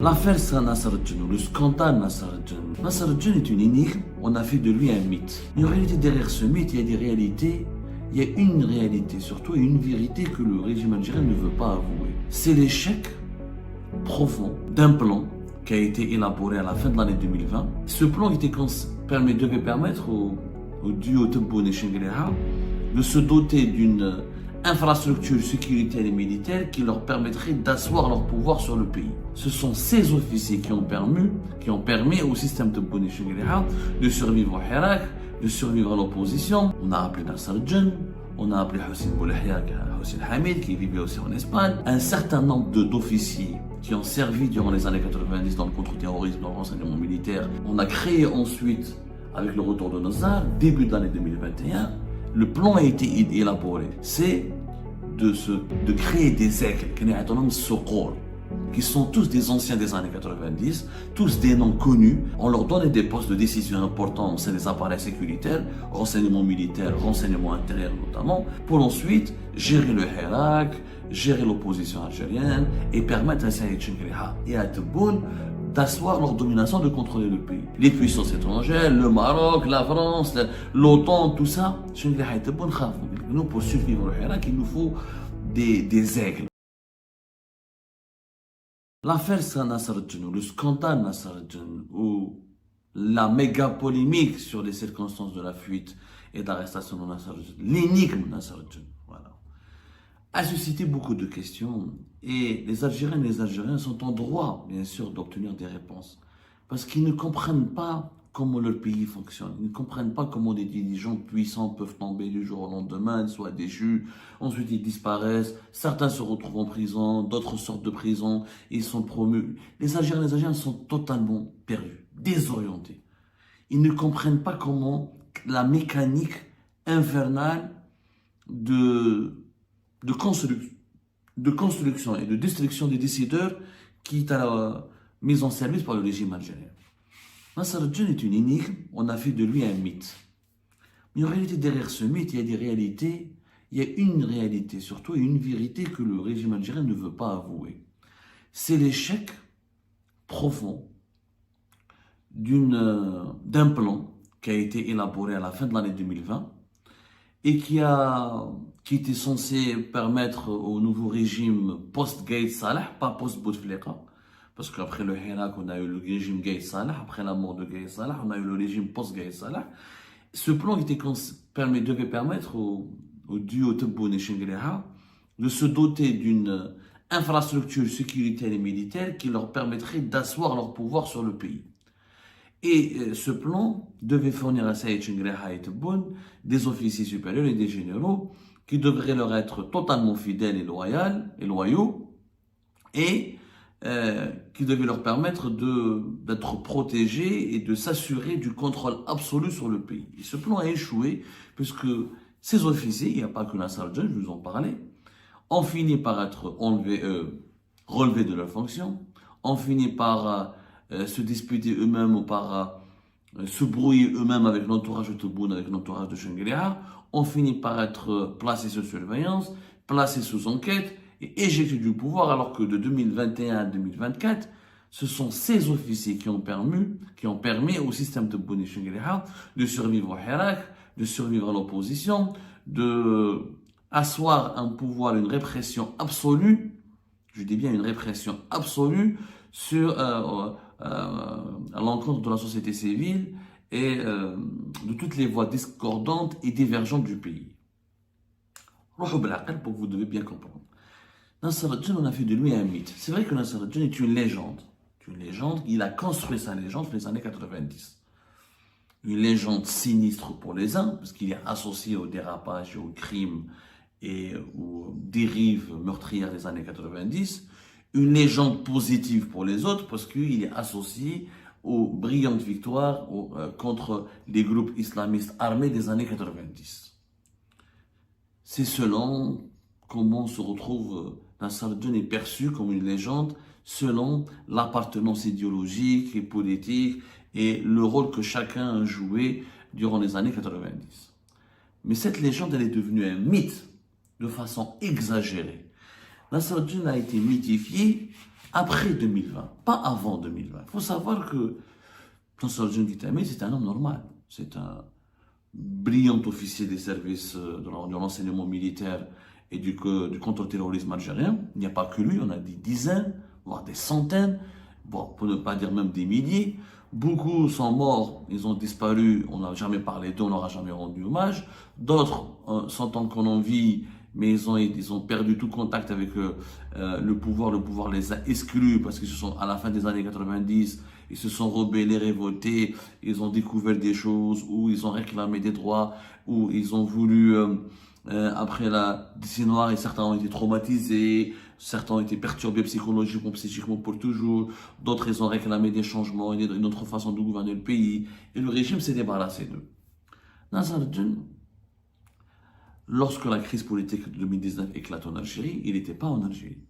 L'affaire Nasser-Al-Djen, le scandale Nasser-Al-Djen. Nasser-Al-Djen est une énigme, on a fait de lui un mythe. Mais en réalité, derrière ce mythe, il y a des réalités, il y a une réalité surtout et une vérité que le régime algérien ne veut pas avouer. C'est l'échec profond d'un plan qui a été élaboré à la fin de l'année 2020. Ce plan devait permettre au duo Tebboune et Chengueleha de se doter d'une infrastructure sécuritaire et militaire qui leur permettrait d'asseoir leur pouvoir sur le pays. Ce sont ces officiers qui ont permis au système Tebboune et Chengueleha de survivre au Hirak, de survivre à l'opposition. On a appelé Nasser Al-Djen, on a appelé Hossein Boulahia, Hossein Hamid, qui vivait aussi en Espagne. Un certain nombre d'officiers qui ont servi durant les années 90 dans le contre-terrorisme, dans le renseignement militaire. On a créé ensuite, avec le retour de Nozar, début de l'année 2021, le plan a été élaboré. C'est de créer des aigles, qui sont tous des anciens des années 90, tous des noms connus. On leur donnait des postes de décision importants au sein des appareils sécuritaires, renseignement militaire, renseignement intérieur notamment, pour ensuite gérer le Hirak, gérer l'opposition algérienne et permettre à Saïd Chengueleha et à Tebboune d'asseoir leur domination, de contrôler le pays. Les puissances étrangères, le Maroc, la France, l'OTAN, tout ça, Chengueleha et Tebboune khafou. Nous, pour survivre au Hirak, il nous faut des aigles. L'affaire Nasser-Al-Djen, le scandale Nasser-Al-Djen, ou la méga polémique sur les circonstances de la fuite et d'arrestation de Nasser-Al-Djen, l'énigme Nasser-Al-Djen, voilà, a suscité beaucoup de questions et les Algériennes et les Algériens sont en droit, bien sûr, d'obtenir des réponses parce qu'ils ne comprennent pas comment leur pays fonctionne. Ils ne comprennent pas comment des dirigeants puissants peuvent tomber du jour au lendemain, ils soient déchus, ensuite ils disparaissent, certains se retrouvent en prison, d'autres sortent de prison, ils sont promus. Les Algériens et les Algériens sont totalement perdus, désorientés. Ils ne comprennent pas comment la mécanique infernale de construction et de destruction des décideurs qui est mise en service par le régime algérien. Nasser Al-Djen est une énigme, on a fait de lui un mythe. Mais en réalité, derrière ce mythe, il y a des réalités, il y a une réalité surtout et une vérité que le régime algérien ne veut pas avouer. C'est l'échec profond d'un plan qui a été élaboré à la fin de l'année 2020 et qui était censé permettre au nouveau régime post-Gaïd Salah, pas post-Bouteflika, parce qu'après le Hirak, on a eu le régime Gaïd Salah, après la mort de Gaïd Salah, on a eu le régime post-Gaïd Salah. Ce plan devait permettre au duo Tebboune et Chengueleha de se doter d'une infrastructure sécuritaire et militaire qui leur permettrait d'asseoir leur pouvoir sur le pays. Et ce plan devait fournir à Saïd Chengueleha et Tebboune des officiers supérieurs et des généraux qui devraient leur être totalement fidèles et loyaux et qui devait leur permettre d'être protégés et de s'assurer du contrôle absolu sur le pays. Et ce plan a échoué puisque ces officiers, il n'y a pas que Nasser Al-Djen, je vous en parlais, ont fini par être relevés de leurs fonctions, ont fini par se disputer eux-mêmes ou par se brouiller eux-mêmes avec l'entourage de Tebboune, avec l'entourage de Chengueleha, ont fini par être placés sous surveillance, placés sous enquête et éjectés du pouvoir, alors que de 2021 à 2024, ce sont ces officiers qui ont permis au système Tebboune et Chengueleha de survivre au Hirak, de survivre à l'opposition, de asseoir un pouvoir, une répression absolue, je dis bien une répression absolue, à l'encontre de la société civile et de toutes les voies discordantes et divergentes du pays. Pour que vous devez bien comprendre. Nasser Al-Djen, on a fait de lui un mythe. C'est vrai que Nasser Al-Djen est une légende. Il a construit sa légende dans les années 90. Une légende sinistre pour les uns, parce qu'il est associé au dérapage, au crime et aux dérives meurtrières des années 90. Une légende positive pour les autres, parce qu'il est associé aux brillantes victoires contre les groupes islamistes armés des années 90. C'est selon comment se retrouve Nasser Al-Djen est perçu comme une légende selon l'appartenance idéologique et politique et le rôle que chacun a joué durant les années 90. Mais cette légende, elle est devenue un mythe de façon exagérée. Nasser Al-Djen a été mythifié après 2020, pas avant 2020. Il faut savoir que Nasser al-Din Kitami, c'est un homme normal. C'est un brillant officier des services de l'enseignement militaire et du contre-terrorisme algérien. Il n'y a pas que lui, on a des dizaines, voire des centaines, bon, pour ne pas dire même des milliers. Beaucoup sont morts, ils ont disparu, on n'a jamais parlé d'eux, on n'aura jamais rendu hommage. D'autres sont encore en vie, mais ils ont perdu tout contact avec le pouvoir. Le pouvoir les a exclus parce qu'ils se sont, à la fin des années 90, ils se sont rebellés, révoltés, ils ont découvert des choses, ou ils ont réclamé des droits, ou ils ont voulu, après la décennie noire, et certains ont été traumatisés, certains ont été perturbés psychologiquement, psychiquement pour toujours, d'autres ils ont réclamé des changements, une autre façon de gouverner le pays, et le régime s'est débarrassé d'eux. Nasser al-Din, lorsque la crise politique de 2019 éclate en Algérie, il n'était pas en Algérie,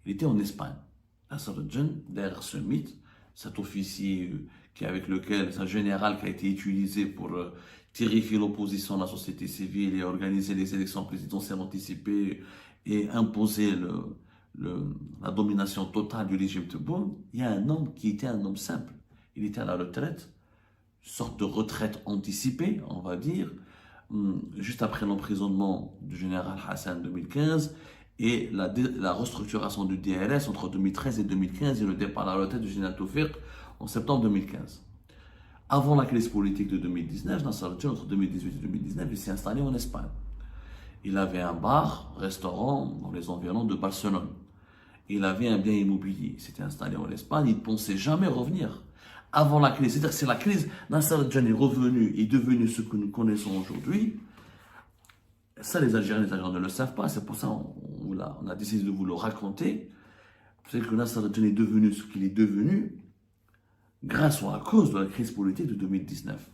il était en Espagne. Nasser al-Din, derrière ce mythe, cet officier avec lequel, ce général qui a été utilisé pour terrifier l'opposition à la société civile et organiser les élections présidentielles anticipées et imposer la domination totale du régime Tebboune, il y a un homme qui était un homme simple. Il était à la retraite, une sorte de retraite anticipée, on va dire, juste après l'emprisonnement du général Hassan en 2015 et la restructuration du DRS entre 2013 et 2015 et le départ à la retraite du général Toufiq en septembre 2015. Avant la crise politique de 2019, Nasser al-Din, entre 2018 et 2019, il s'est installé en Espagne. Il avait un bar, restaurant dans les environs de Barcelone. Il avait un bien immobilier. Il s'était installé en Espagne. Il ne pensait jamais revenir. Avant la crise, c'est-à-dire que c'est la crise, Nasser al-Din est revenu et devenu ce que nous connaissons aujourd'hui. Ça, les Algériens ne le savent pas. C'est pour ça qu'on a décidé de vous le raconter. C'est que Nasser al-Din est devenu ce qu'il est devenu grâce ou à cause de la crise politique de 2019.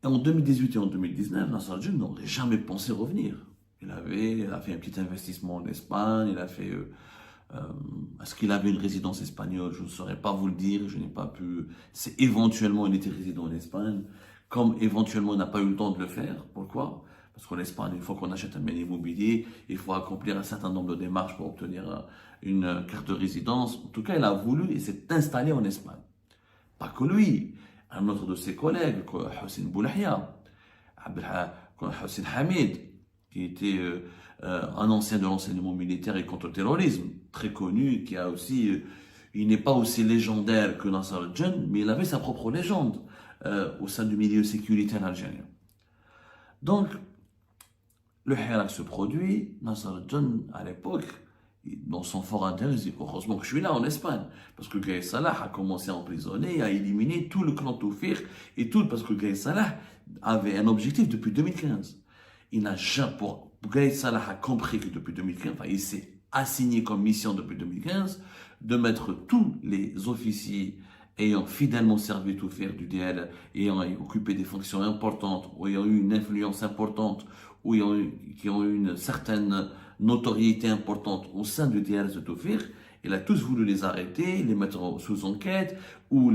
Et en 2018 et en 2019, Nasser al-Din n'aurait jamais pensé revenir. Il a fait un petit investissement en Espagne, il a fait... est-ce qu'il avait une résidence espagnole? Je ne saurais pas vous le dire, je n'ai pas pu... C'est éventuellement, il était résident en Espagne, comme éventuellement, il n'a pas eu le temps de le faire. Pourquoi? Parce qu'en Espagne, une fois qu'on achète un bien immobilier, il faut accomplir un certain nombre de démarches pour obtenir une carte de résidence. En tout cas, il a voulu et s'est installé en Espagne. Pas que lui, un autre de ses collègues, Hossein Boulahia, Hossein Hamid, qui était un ancien de l'enseignement militaire et contre-terrorisme, très connu, qui a aussi, il n'est pas aussi légendaire que Nasser al-Din, mais il avait sa propre légende au sein du milieu sécuritaire algérien. Donc, le Hirak se produit, Nasser al-Din, à l'époque, dans son fort intérêt, il dit heureusement que je suis là en Espagne, parce que Gaye Salah a commencé à emprisonner, à éliminer tout le clan Toufiq et tout, parce que Gaye Salah avait un objectif depuis 2015. Il n'a jamais, Gaye Salah a compris que depuis 2015, enfin, il s'est assigné comme mission depuis 2015 de mettre tous les officiers ayant fidèlement servi Toufiq du DL, ayant occupé des fonctions importantes, ou ayant eu une influence importante, ou qui ont eu une certaine notoriété importante au sein du DRS de Toufiq, il a tous voulu les arrêter, les mettre sous enquête, ou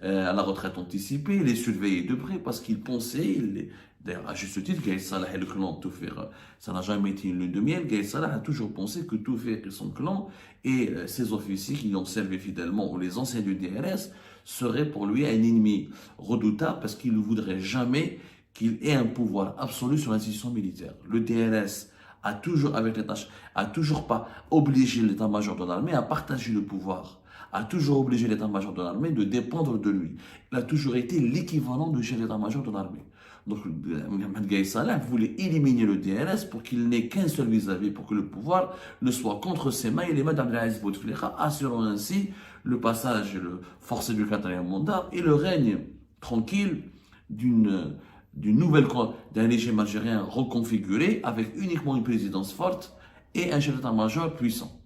à la retraite anticipée, les surveiller de près, parce qu'il pensait, d'ailleurs à juste titre, Gaye Salah et le clan de Toufiq, ça n'a jamais été une lune de miel. Gaye Salah a toujours pensé que Toufiq et son clan et ses officiers qui l'ont servi fidèlement, ou les anciens du DRS, seraient pour lui un ennemi redoutable, parce qu'il ne voudrait jamais qu'il ait un pouvoir absolu sur l'institution militaire. Le DRS a toujours, avec les tâches, a toujours pas obligé l'état-major de l'armée à partager le pouvoir, a toujours obligé l'état-major de l'armée de dépendre de lui. Il a toujours été l'équivalent du chef d'état-major de l'armée. Donc, Mohamed Gaye Salah voulait éliminer le DRS pour qu'il n'ait qu'un seul vis-à-vis, pour que le pouvoir ne soit qu'entre ses mains et les mains d'Abdelaziz Bouteflika, assurant ainsi le passage et le forcé du quatrième mandat et le règne tranquille d'un régime algérien reconfiguré avec uniquement une présidence forte et un chef d'état-major puissant.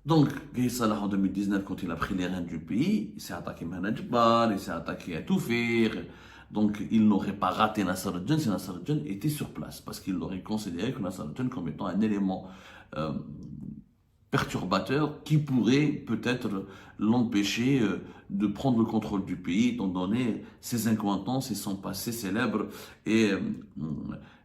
Donc, Gaye Salah en 2019, quand il a pris les rênes du pays, il s'est attaqué à Manajbar, il s'est attaqué à Toufiq. Donc, il n'aurait pas raté Nasser al-Din si Nasser al-Din était sur place, parce qu'il aurait considéré que Nasser al-Din comme étant un élément perturbateur qui pourrait peut-être l'empêcher de prendre le contrôle du pays, étant donné ses incohérences et son passé célèbre et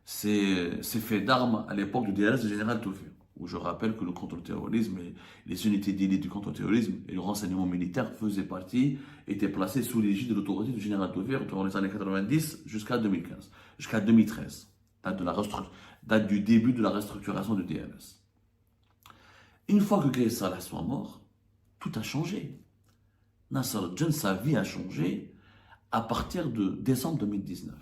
ses faits d'armes à l'époque du DRS du général Toufiq. où je rappelle que le contre-terrorisme et les unités d'élite du contre-terrorisme et le renseignement militaire faisaient partie, étaient placés sous l'égide de l'autorité du général Taufir durant les années 90 jusqu'à 2015, jusqu'à 2013, date du début de la restructuration du DNS. Une fois que Gaï Salah soit mort, tout a changé. Nasser al-Jinn, sa vie a changé à partir de décembre 2019.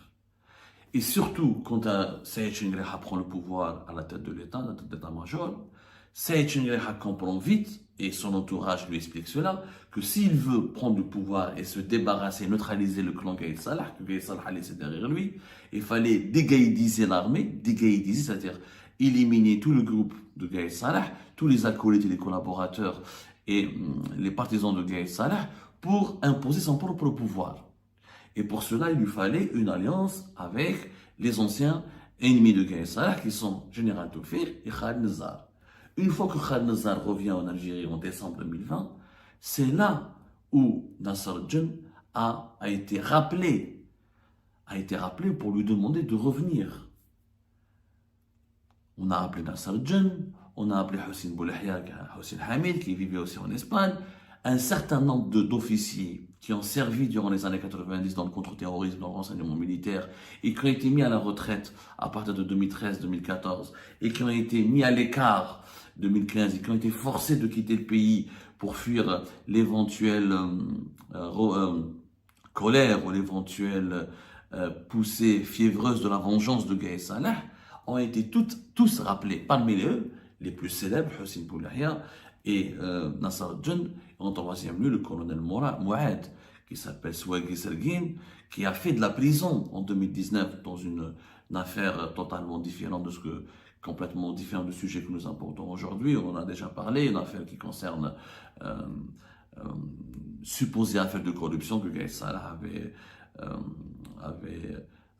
Et surtout, quand Saïd Chingreha prend le pouvoir à la tête de l'État, à la tête d'état-major, Saïd Chingreha comprend vite, et son entourage lui explique cela, que s'il veut prendre le pouvoir et se débarrasser, neutraliser le clan Gaïd Salah, que Gaïd Salah a laissé derrière lui, il fallait dégaïdiser l'armée, dégaïdiser, c'est-à-dire éliminer tout le groupe de Gaïd Salah, tous les acolytes et les collaborateurs et les partisans de Gaïd Salah, pour imposer son propre pouvoir. Et pour cela, il lui fallait une alliance avec les anciens ennemis de Gaïd Salah, qui sont Général Taufir et Khaled Nazar. Une fois que Khaled Nazar revient en Algérie en décembre 2020, c'est là où Nasser al-Jinn a été rappelé pour lui demander de revenir. On a appelé Nasser al-Jinn, on a appelé Hossein Boulahia, Hossein Hamid, qui vivait aussi en Espagne, un certain nombre d'officiers qui ont servi durant les années 90 dans le contre-terrorisme, dans le renseignement militaire, et qui ont été mis à la retraite à partir de 2013-2014, et qui ont été mis à l'écart 2015, et qui ont été forcés de quitter le pays pour fuir l'éventuelle colère ou l'éventuelle poussée fiévreuse de la vengeance de Gaïd Salah, ont été tous rappelés. Parmi eux, les plus célèbres, Hossein Boulahia et Nasser al-Jinn, en troisième lieu, le colonel Mouad, qui s'appelle Souaghi Serguine, qui a fait de la prison en 2019 dans une affaire totalement différente complètement différente du sujet que nous abordons aujourd'hui. On en a déjà parlé, une affaire qui concerne supposée affaire de corruption que Gaïd Salah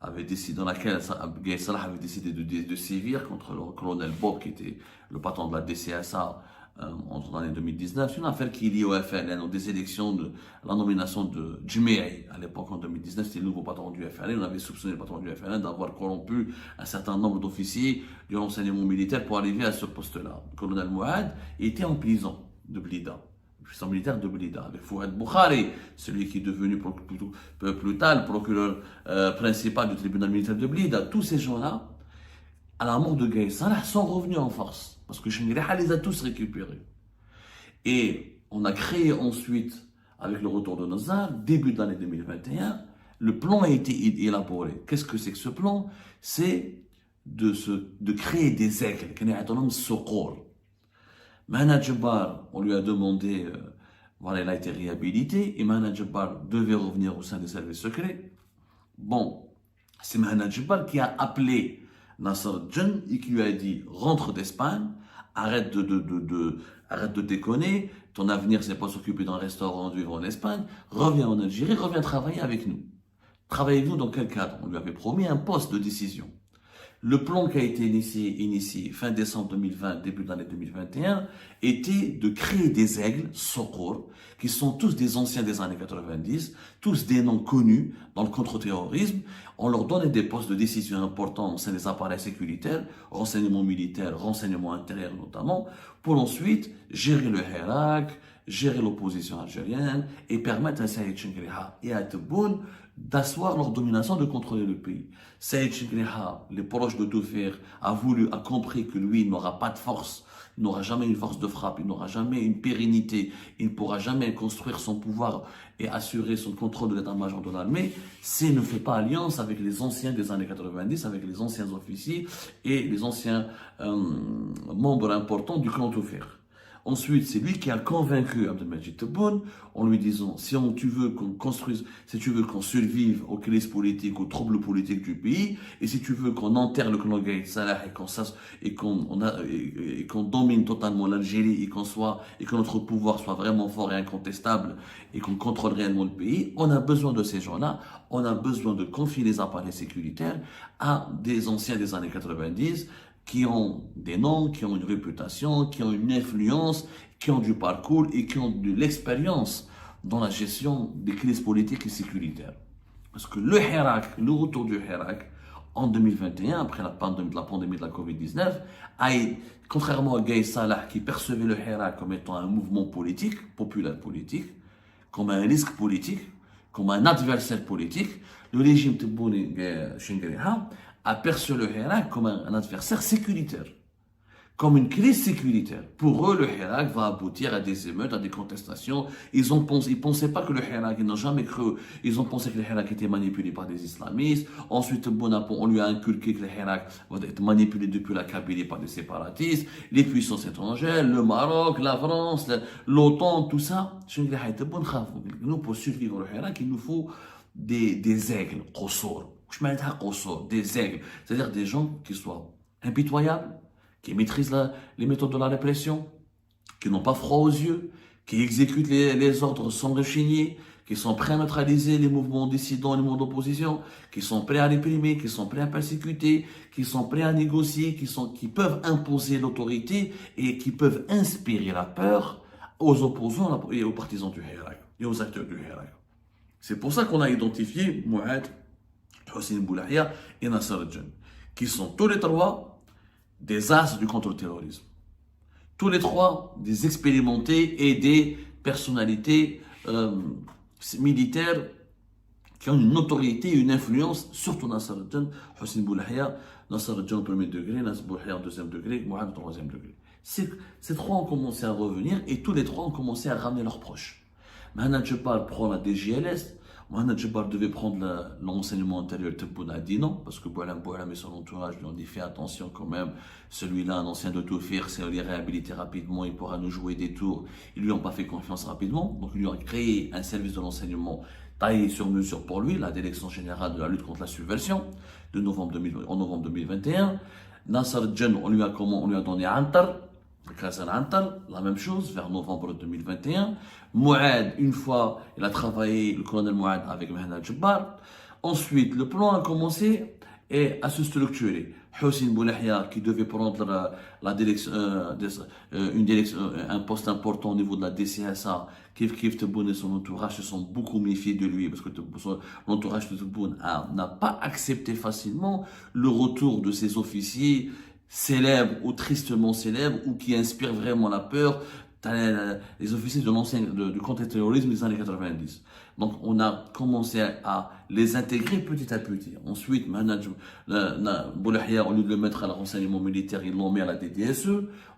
avait décidé, dans laquelle Gaïd Salah avait décidé de sévir contre le colonel Bob, qui était le patron de la DCSA entre l'année 2019. C'est une affaire qui est liée au FLN, aux des élections, la nomination de Djemei. À l'époque, en 2019, c'était le nouveau patron du FLN. On avait soupçonné le patron du FLN d'avoir corrompu un certain nombre d'officiers du renseignement militaire pour arriver à ce poste-là. Le colonel Mouad était en prison de Blida, puissant militaire de Blida, avec Fouad Boukhari, celui qui est devenu plus tard le procureur principal du tribunal militaire de Blida. Tous ces gens-là, à la mort de Gaïd Salah, sont revenus en force, parce que Chingreha les a tous récupérés. Et on a créé ensuite, avec le retour de Nazar, début de l'année 2021, le plan a été élaboré. Qu'est-ce que c'est que ce plan? C'est de créer des aigles, qui est un nom Soqor. Mahna Djebbar, on lui a demandé, voilà, il a été réhabilité, et Mahna Djebbar devait revenir au sein des services secrets. Bon, c'est Mahna Djebbar qui a appelé Nasser al-Jinn et qui lui a dit: rentre d'Espagne, arrête de déconner, ton avenir c'est pas s'occuper d'un restaurant, de vivre en Espagne, reviens en Algérie, reviens travailler avec nous. Travaillez avec nous dans quel cadre? On lui avait promis un poste de décision. Le plan qui a été initié fin décembre 2020, début de l'année 2021, était de créer des aigles, Soqor, qui sont tous des anciens des années 90, tous des noms connus dans le contre-terrorisme. On leur donnait des postes de décision importants au sein des appareils sécuritaires, renseignement militaire, renseignement intérieur notamment, pour ensuite gérer le Hirak, gérer l'opposition algérienne et permettre à Saïd Chingreha et à Tebboune d'asseoir leur domination, de contrôler le pays. Saïd Chingreha, les proches de Taufir, a compris que lui n'aura pas de force, il n'aura jamais une force de frappe, il n'aura jamais une pérennité, il ne pourra jamais construire son pouvoir et assurer son contrôle de l'état-major de l'armée s'il ne fait pas alliance avec les anciens des années 90, avec les anciens officiers et les anciens membres importants du clan Taufir. Ensuite, c'est lui qui a convaincu Abdelmajid Tebboune en lui disant: si tu veux qu'on construise, si tu veux qu'on survive aux crises politiques, aux troubles politiques du pays, et si tu veux qu'on enterre le clan Gaïd Salah et qu'on domine totalement l'Algérie et que notre pouvoir soit vraiment fort et incontestable et qu'on contrôle réellement le pays, on a besoin de ces gens-là, on a besoin de confier les appareils sécuritaires à des anciens des années 90, qui ont des noms, qui ont une réputation, qui ont une influence, qui ont du parcours et qui ont de l'expérience dans la gestion des crises politiques et sécuritaires. Parce que le Hirak, le retour du Hirak, en 2021, après la pandémie de la Covid-19, contrairement à Gaye Salah qui percevait le Hirak comme étant un mouvement politique, populaire politique, comme un risque politique, comme un adversaire politique, le régime Tebboune Chengerha a perçu le Hirak comme un adversaire sécuritaire, comme une crise sécuritaire. Pour eux, le Hirak va aboutir à des émeutes, à des contestations. Ils pensaient pas que le Hirak, ils n'ont jamais cru, ils ont pensé que le Hirak était manipulé par des islamistes. Ensuite, on lui a inculqué que le Hirak va être manipulé depuis la Kabylie par des séparatistes, les puissances étrangères, le Maroc, la France, l'OTAN, tout ça. Nous, pour survivre le Hirak, il nous faut des aigles, des aigles. C'est-à-dire des gens qui soient impitoyables, qui maîtrisent les méthodes de la répression, qui n'ont pas froid aux yeux, qui exécutent les ordres sans rechigner, qui sont prêts à neutraliser les mouvements dissidents et les mouvements d'opposition, qui sont prêts à réprimer, qui sont prêts à persécuter, qui sont prêts à négocier, qui peuvent imposer l'autorité et qui peuvent inspirer la peur aux opposants et aux partisans du Hirak et aux acteurs du Hirak. C'est pour ça qu'on a identifié Mouad, Hossein Boulahia et Nasser al-Jan, qui sont tous les trois des as du contre-terrorisme. Tous les trois des expérimentés et des personnalités militaires qui ont une autorité et une influence, surtout Nasser al-Jan, Hossein Boulahia, Nasser al-Jan au premier degré, Nasser Boulahia au deuxième degré, Mouad au troisième degré. Ces trois ont commencé à revenir et tous les trois ont commencé à ramener leurs proches. Maintenant, je parle prend la DJLS. Mohamed Jabbar devait prendre l'enseignement intérieur. Tebboune a dit non, parce que Boualam et son entourage lui ont dit fais attention quand même. Celui-là, un ancien de Toufir, c'est les réhabiliter rapidement, il pourra nous jouer des tours. Ils lui ont pas fait confiance rapidement, donc ils lui ont créé un service de l'enseignement taillé sur mesure pour lui, la Direction générale de la lutte contre la subversion, en novembre 2021. Nasser Jan, on lui a donné Antar. La même chose, vers novembre 2021. Mouad, une fois, il a travaillé, le colonel Mouad, avec Mohamed Jabbar. Ensuite, le plan a commencé à se structurer. Hossein Boulahia, qui devait prendre un poste important au niveau de la DCSA, Kif Tebboune et son entourage se sont beaucoup méfiés de lui, parce que l'entourage de Tebboune n'a pas accepté facilement le retour de ses officiers célèbres ou tristement célèbres, ou qui inspirent vraiment la peur, les officiers du contre-terrorisme des années 90. Donc on a commencé à les intégrer petit à petit. Ensuite, Boulahia, au lieu de le mettre à le renseignement militaire, ils l'ont mis à la DDSE,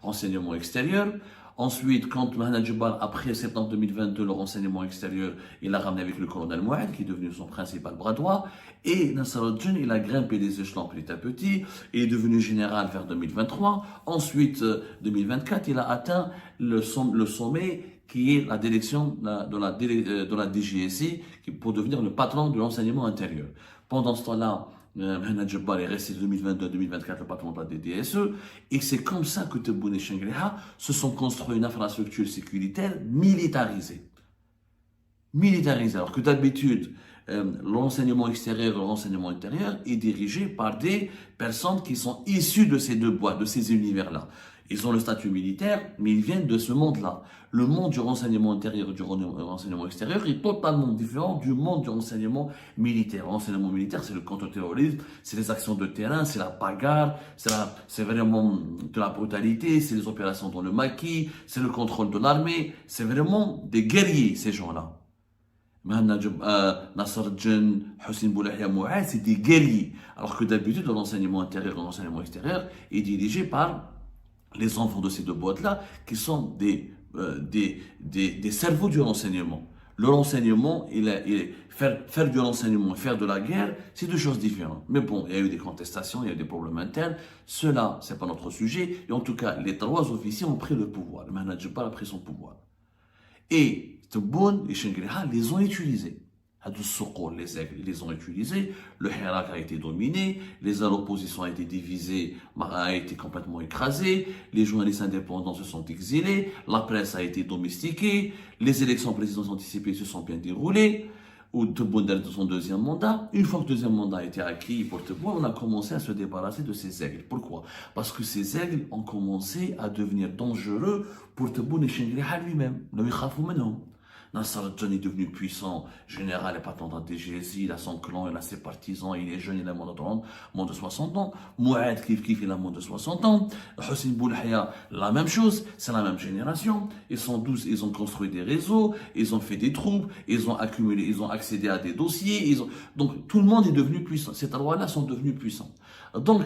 renseignement extérieur. Ensuite, quand Mohamed Jabbar, après septembre 2022, le renseignement extérieur, il l'a ramené avec le colonel Mouad, qui est devenu son principal bras droit. Et Nasser al-Jan, il a grimpé les échelons petit à petit. Il est devenu général vers 2023. Ensuite, 2024, il a atteint le sommet qui est la direction de la DGSI, pour devenir le patron de l'enseignement intérieur. Pendant ce temps-là, Mohamed Jabbar est resté de 2022 à 2024 le patron de la DDSE, et c'est comme ça que Tebboune et Chengerha se sont construits une infrastructure sécuritaire militarisée. Alors que d'habitude, l'enseignement extérieur et le renseignement intérieur est dirigé par des personnes qui sont issues de ces deux boîtes, de ces univers-là. Ils ont le statut militaire, mais ils viennent de ce monde-là. Le monde du renseignement intérieur et du renseignement extérieur est totalement différent du monde du renseignement militaire. Le renseignement militaire, c'est le contre-terrorisme, c'est les actions de terrain, c'est la bagarre, c'est vraiment de la brutalité, c'est les opérations dans le maquis, c'est le contrôle de l'armée, c'est vraiment des guerriers, ces gens-là. Nasser Jan, Hossein Boulahia, Mouad, c'est des guerriers. Alors que d'habitude, le renseignement intérieur et le renseignement extérieur est dirigé par les enfants de ces deux boîtes-là, qui sont des cerveaux du renseignement. Le renseignement, faire du renseignement et faire de la guerre, c'est deux choses différentes. Mais bon, il y a eu des contestations, il y a eu des problèmes internes. Cela, c'est pas notre sujet. Et en tout cas, les trois officiers ont pris le pouvoir. Le Mohamed Jabbar a pris son pouvoir. Et Tebboune et Chengerha les ont utilisés. Les aigles, ils les ont utilisés. Le Hirak a été dominé, l'opposition a été divisée, a été complètement écrasée, les journalistes indépendants se sont exilés, la presse a été domestiquée, les élections présidentielles anticipées se sont bien déroulées. Tebboune de son deuxième mandat. Une fois que le deuxième mandat a été acquis pour Tebboune, on a commencé à se débarrasser de ces aigles. Pourquoi? Parce que ces aigles ont commencé à devenir dangereux pour Tebboune et Chengerha lui-même. Nasser al-Jani est devenu puissant, général et patron des DGSI, il a son clan, il a ses partisans, il est jeune, il a moins de 60 ans. Mouad Kif, il a moins de 60 ans. Hossein Boulahia, la même chose, c'est la même génération. Ils sont 12, ils ont construit des réseaux, ils ont fait des troupes, ils ont accumulé, ils ont accédé à des dossiers. Donc tout le monde est devenu puissant. Ces endroits-là sont devenus puissants. Donc,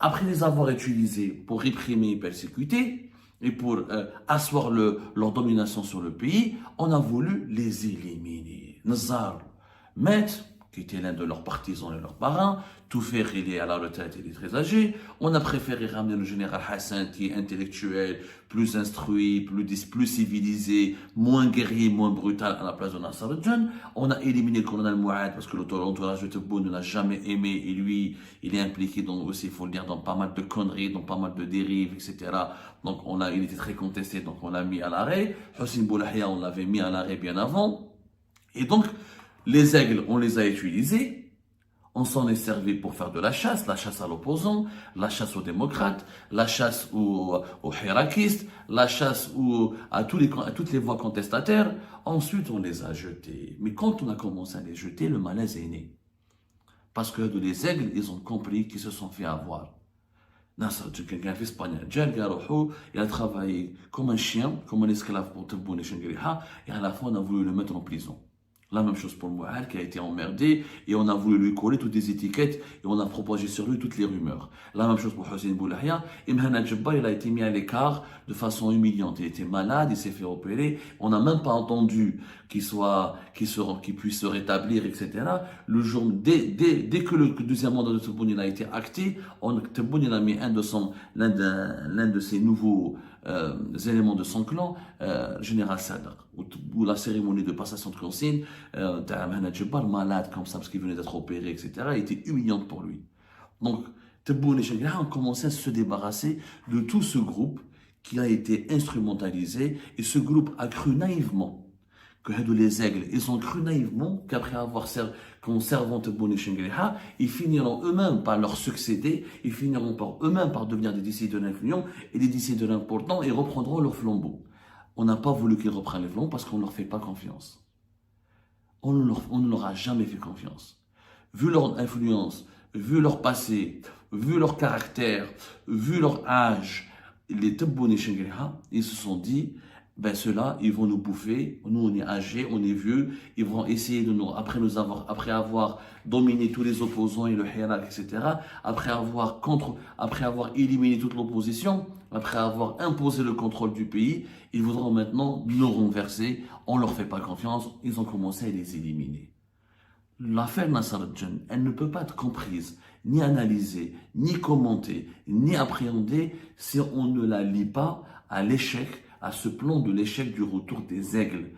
après les avoir utilisés pour réprimer et persécuter, et pour asseoir leur domination sur le pays, on a voulu les éliminer. Nazar Met, qui était l'un de leurs partisans et leurs parrains, tout faire, il est à la retraite, il est très âgé. On a préféré ramener le général Hassan, qui est intellectuel, plus instruit, plus civilisé, moins guerrier, moins brutal, à la place de Nasser al-Jani. On a éliminé le colonel Mouad, parce que l'entourage de Tebboune ne l'a jamais aimé, et lui, il est impliqué aussi, il faut le dire, dans pas mal de conneries, dans pas mal de dérives, etc. Donc il était très contesté, donc on l'a mis à l'arrêt. Hossein Boulahia, on l'avait mis à l'arrêt bien avant. Et donc, les aigles, on les a utilisés. On s'en est servi pour faire de la chasse à l'opposant, la chasse aux démocrates, la chasse aux hirakistes, la chasse à toutes les voix contestataires. Ensuite, on les a jetés. Mais quand on a commencé à les jeter, le malaise est né. Parce que les aigles, ils ont compris qu'ils se sont fait avoir. Nasser, quelqu'un fait espagnol, il a travaillé comme un chien, comme un esclave pour Tebboune et Chengueriha, et à la fin, on a voulu le mettre en prison. La même chose pour Mouad qui a été emmerdé et on a voulu lui coller toutes des étiquettes et on a propagé sur lui toutes les rumeurs. La même chose pour Hossein Boulahia. Imhan al-Jabbar, il a été mis à l'écart de façon humiliante. Il était malade, il s'est fait opérer. On n'a même pas entendu qu'il puisse se rétablir, etc. Le jour, dès que le deuxième mandat de Tebboune a été acté, Tebboune a mis l'un de ses nouveaux éléments de son clan, général Sadr, où la cérémonie de passation de consigne Imhan al-Jabbar, malade comme ça parce qu'il venait d'être opéré, etc., était humiliante pour lui. Donc Tebboune et Chengueriha ont commencé à se débarrasser de tout ce groupe qui a été instrumentalisé, et ce groupe a cru naïvement que les aigles, ils ont cru naïvement qu'après avoir servant Tebboune et Chengueriha, ils finiront eux-mêmes par leur succéder, ils finiront par eux-mêmes par devenir des décideurs influents et des décideurs importants et reprendront leur flambeau. On n'a pas voulu qu'ils reprennent les flambeaux parce qu'on ne leur fait pas confiance. On ne leur a jamais fait confiance. Vu leur influence, vu leur passé, vu leur caractère, vu leur âge, les Tebboune et Chengueriha, ils se sont dit, ceux-là, ils vont nous bouffer. Nous, on est âgés, on est vieux. Ils vont essayer de nous, après avoir dominé tous les opposants et le hirak, etc., après avoir éliminé toute l'opposition, après avoir imposé le contrôle du pays, ils voudront maintenant nous renverser. On ne leur fait pas confiance. Ils ont commencé à les éliminer. L'affaire Nasser al-Jani, elle ne peut pas être comprise, ni analysée, ni commentée, ni appréhendée si on ne la lie pas à l'échec, à ce plan de l'échec du retour des aigles.